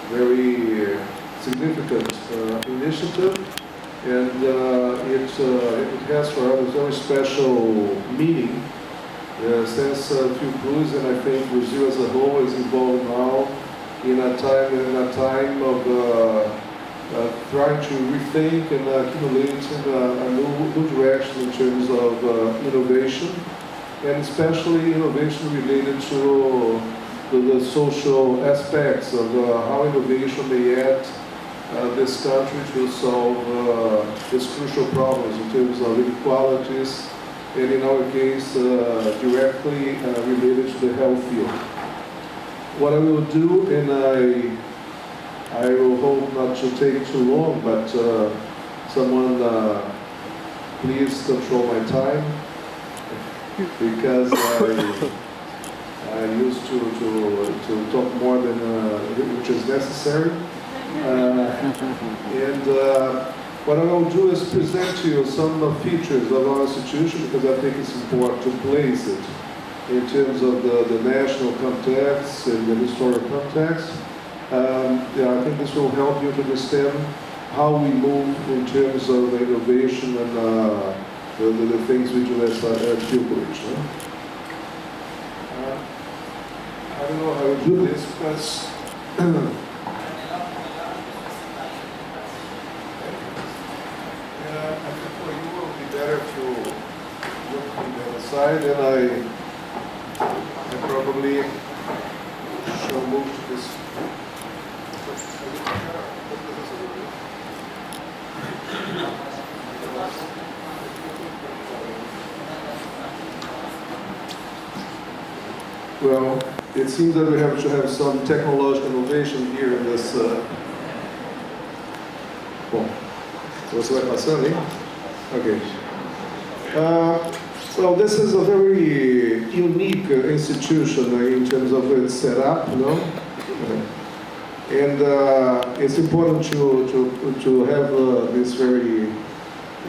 very significant initiative, and it has for us a very special meaning since Cruz, and I think Brazil as a whole is involved now in a time of trying to rethink and accumulate a new direction in terms of innovation, and especially innovation related to the social aspects of how innovation may aid this country to solve its crucial problems in terms of inequalities, and in our case, directly related to the health field. What I will do, and I will hope not to take too long, but someone please control my time, because I used to talk more than which is necessary. What I will do is present to you some features of our institution, because I think it's important to place it in terms of the national context and the historical context. I think this will help you to understand how we move in terms of innovation and the things we do as pupils. I don't know how to do this, because I think for you it will be better to look from the other side, and I probably shall move to this. Well, it seems that we have to have some technological innovation here in this. Bom, você vai passando, hein? Okay. Well, this is a very unique institution in terms of its setup, you know? And it's important to have this very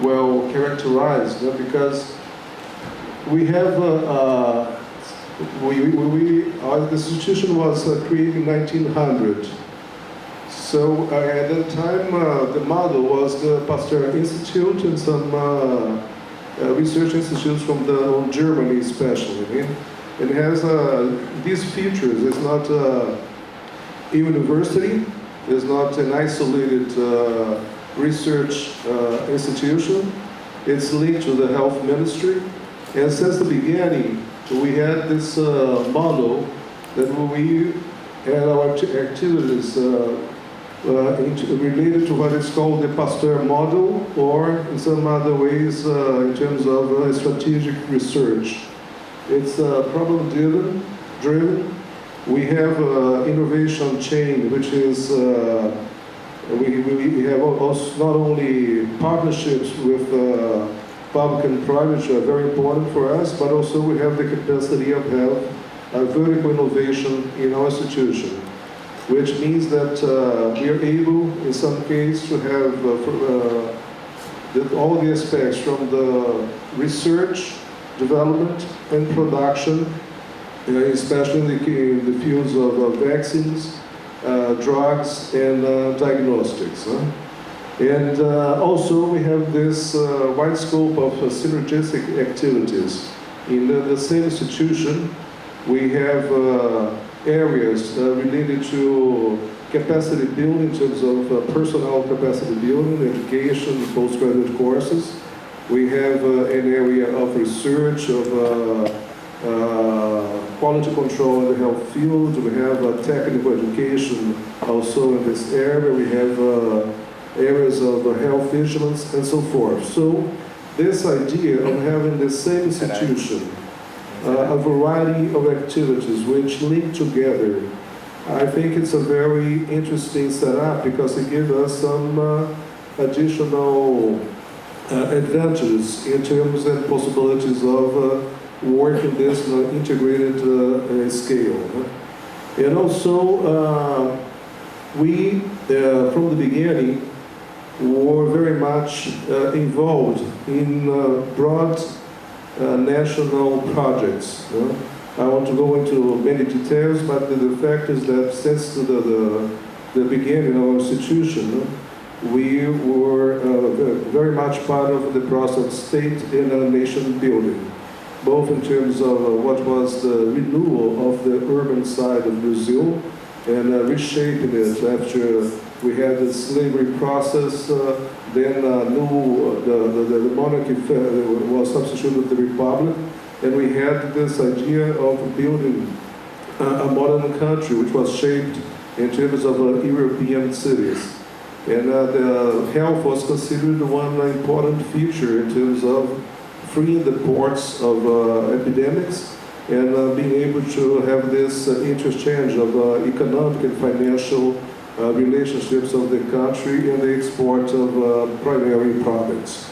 well characterized, because we have our institution was created in 1900. So at that time, the model was the Pasteur Institute and some research institutes from Germany, especially. It has these features. It's not a university. It's not an isolated research institution. It's linked to the health ministry. And since the beginning, we had this model that we had our activities related to what is called the Pasteur model, or in some other ways in terms of strategic research. It's problem-driven. We have innovation chain, which is we have also not only partnerships with public and private, which are very important for us, but also we have the capacity of have vertical innovation in our institution, which means that we are able, in some cases, to have all the aspects from the research, development, and production, especially in the fields of vaccines, drugs, and diagnostics. And also we have this wide scope of synergistic activities. In the same institution, we have areas related to capacity building in terms of personnel capacity building, education, postgraduate courses. We have an area of research, of quality control in the health field. We have technical education also in this area. We have areas of health vigilance and so forth. So this idea of having the same institution, a variety of activities which link together, I think it's a very interesting setup, because it gives us some additional advantages in terms and possibilities of working this on an integrated scale. And also, we, from the beginning, were very much involved in broad national projects. I want to go into many details, but the fact is that since the beginning of our institution, we were very much part of the process of state and nation building, both in terms of what was the renewal of the urban side of Brazil and reshaping it after we had the slavery process, then the monarchy was substituted with the republic, and we had this idea of building a modern country which was shaped in terms of European cities. And the health was considered one important feature in terms of freeing the ports of epidemics and being able to have this interchange of economic and financial relationships of the country and the export of primary products.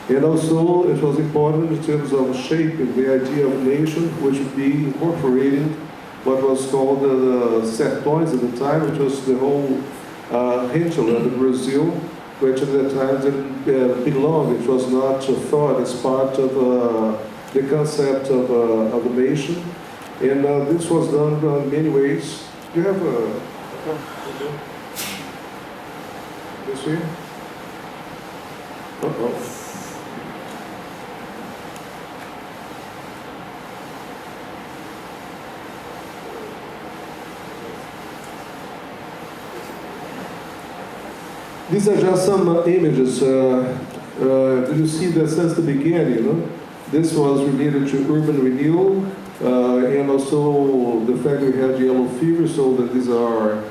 And also it was important in terms of shaping the idea of nation, which would be incorporating what was called the sertões at the time, which was the whole hinterland of Brazil, which at that time didn't belong. It was not thought as part of the concept of a nation. And this was done in many ways. Do you have this here? Uh-oh. These are just some images. Did you see that since the beginning, this was related to urban renewal and also the fact that we had yellow fever, so that these are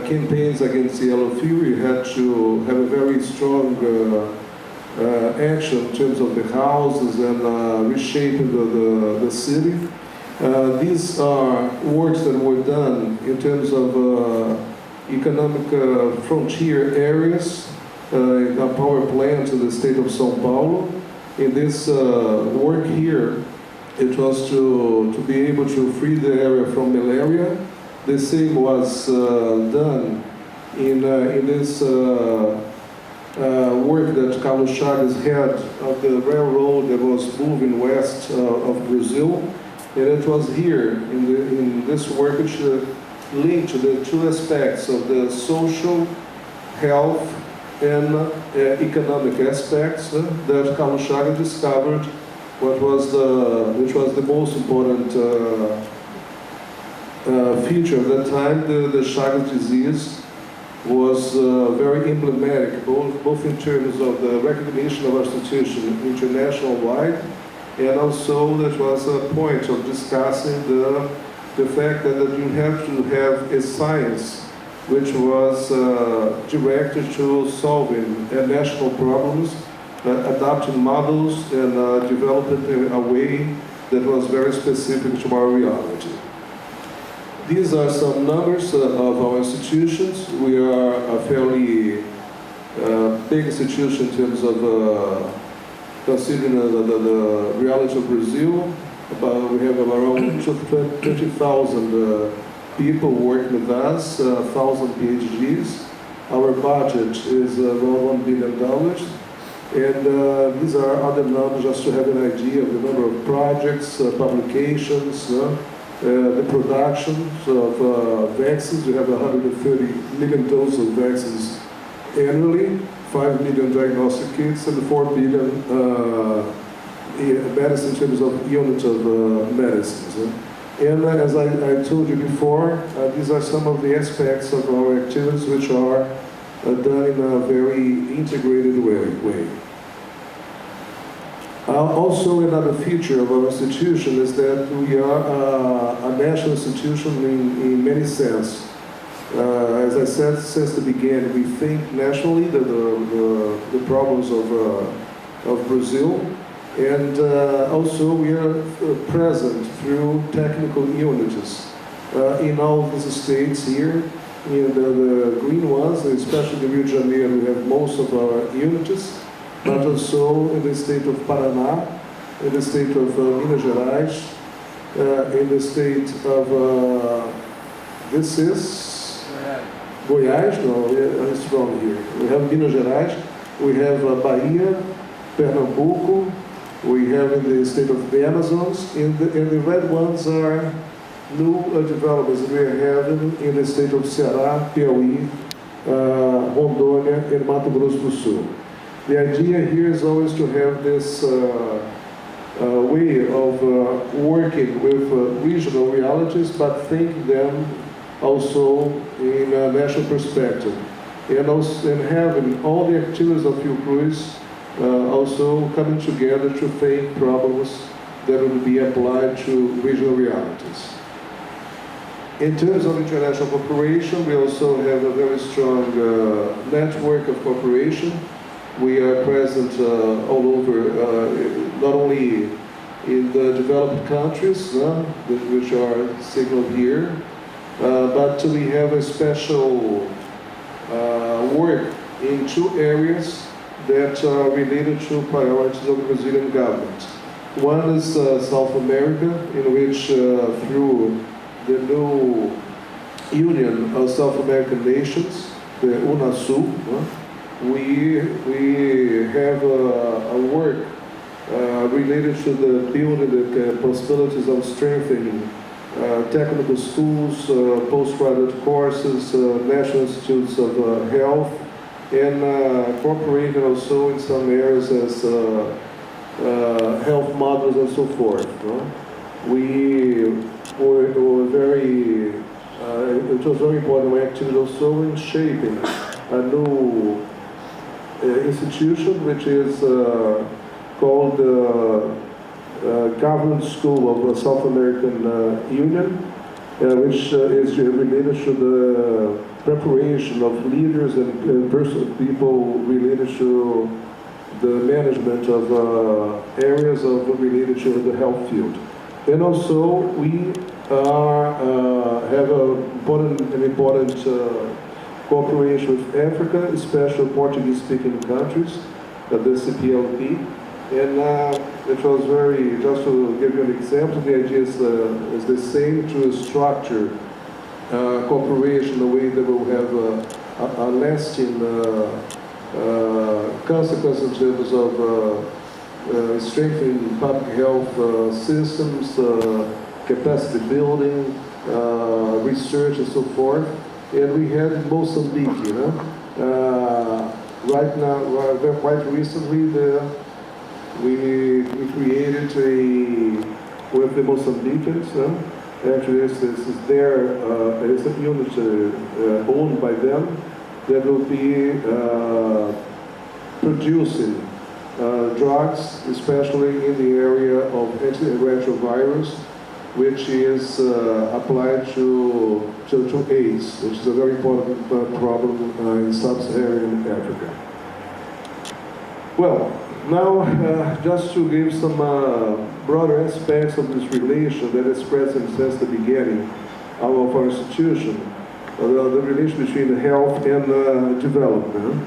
campaigns against yellow fever. You had to have a very strong action in terms of the houses and reshaping the city. These are works that were done in terms of economic frontier areas, a power plant in the state of São Paulo. In this work here, it was to be able to free the area from malaria. The same was done in this work that Carlos Chagas had of the railroad that was moving west of Brazil. And it was here in this work which linked to the two aspects of the social, health, and economic aspects that Carlos Chagas discovered which was the most important feature of that time. The Chagas disease was very emblematic, both in terms of the recognition of our institution international-wide, and also that was a point of discussing the fact that you have to have a science which was directed to solving national problems, adapting models, and developing a way that was very specific to our reality. These are some numbers of our institutions. We are a fairly big institution in terms of considering the reality of Brazil. We have around 20,000 people working with us, 1,000 PhDs. Our budget is around $1 billion. And these are other numbers just to have an idea of the number of projects, publications, the production of vaccines. We have 130 million doses of vaccines annually, 5 million diagnostic kits, and 4 billion medicine in terms of units of medicines. And as I told you before, these are some of the aspects of our activities which are done in a very integrated way. Also, another feature of our institution is that we are a national institution in many sense. As I said, since the beginning, we think nationally the problems of Brazil. And also we are present through technical units in all these states here. In the green ones, especially in Rio de Janeiro, we have most of our units, but also in the state of Paraná, in the state of Minas Gerais, in the state of, this is Goiás, no, it's wrong here. We have Minas Gerais, we have Bahia, Pernambuco, We have in the state of the Amazons, and the red ones are new developments that we are having in the state of Ceará, Piauí, Rondônia, and Mato Grosso do Sul. The idea here is always to have this way of working with regional realities, but think them also in a national perspective. And having all the activities of Cruz also coming together to think problems that will be applied to regional realities. In terms of international cooperation, we also have a very strong network of cooperation. We are present all over, not only in the developed countries, which are signaled here, but we have a special work in two areas that are related to priorities of the Brazilian government. One is South America, in which through the new Union of South American Nations, the UNASUL, we have a work related to the building the possibilities of strengthening technical schools, postgraduate courses, national institutes of health, and cooperating also in some areas as health models and so forth. We were very, it was very important, my activity also in shaping a new institution which is called Government School of the South American Union, which is related to the preparation of leaders and people related to the management of areas related to the health field. And also we have an important cooperation with Africa, especially Portuguese-speaking countries, the CPLP. And it was very, just to give you an example, the idea is the same to structure cooperation in a way that will have a lasting consequence in terms of strengthening public health systems, capacity building, research and so forth. And we had in Mozambique, right now, quite recently, we created with the Mozambicans, actually this is their, it's a unit owned by them that will be producing drugs, especially in the area of antiretrovirus, which is applied to AIDS, which is a very important problem in sub-Saharan Africa. Well, now, just to give some broader aspects of this relation that is present since the beginning of our institution, the relation between health and development.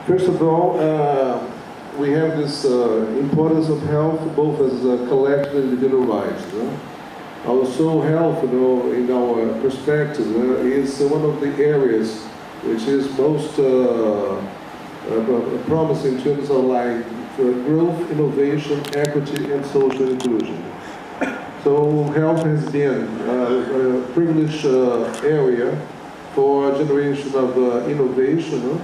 First of all, we have this importance of health both as a collective and individual rights. Also, health, in our perspective, is one of the areas which is most promising in terms of growth, innovation, equity, and social inclusion. So health has been a privileged area for generation of innovation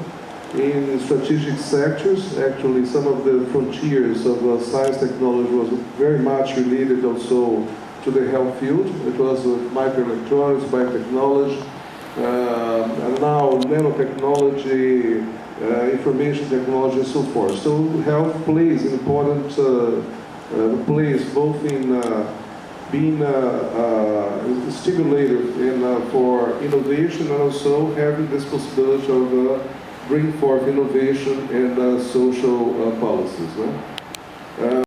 in strategic sectors. Actually, some of the frontiers of science technology was very much related also to the health field. It was microelectronics, biotechnology, and now nanotechnology, information technology, and so forth. So health plays an important place both in being a stimulator for innovation and also having this possibility of bring forth innovation and social policies.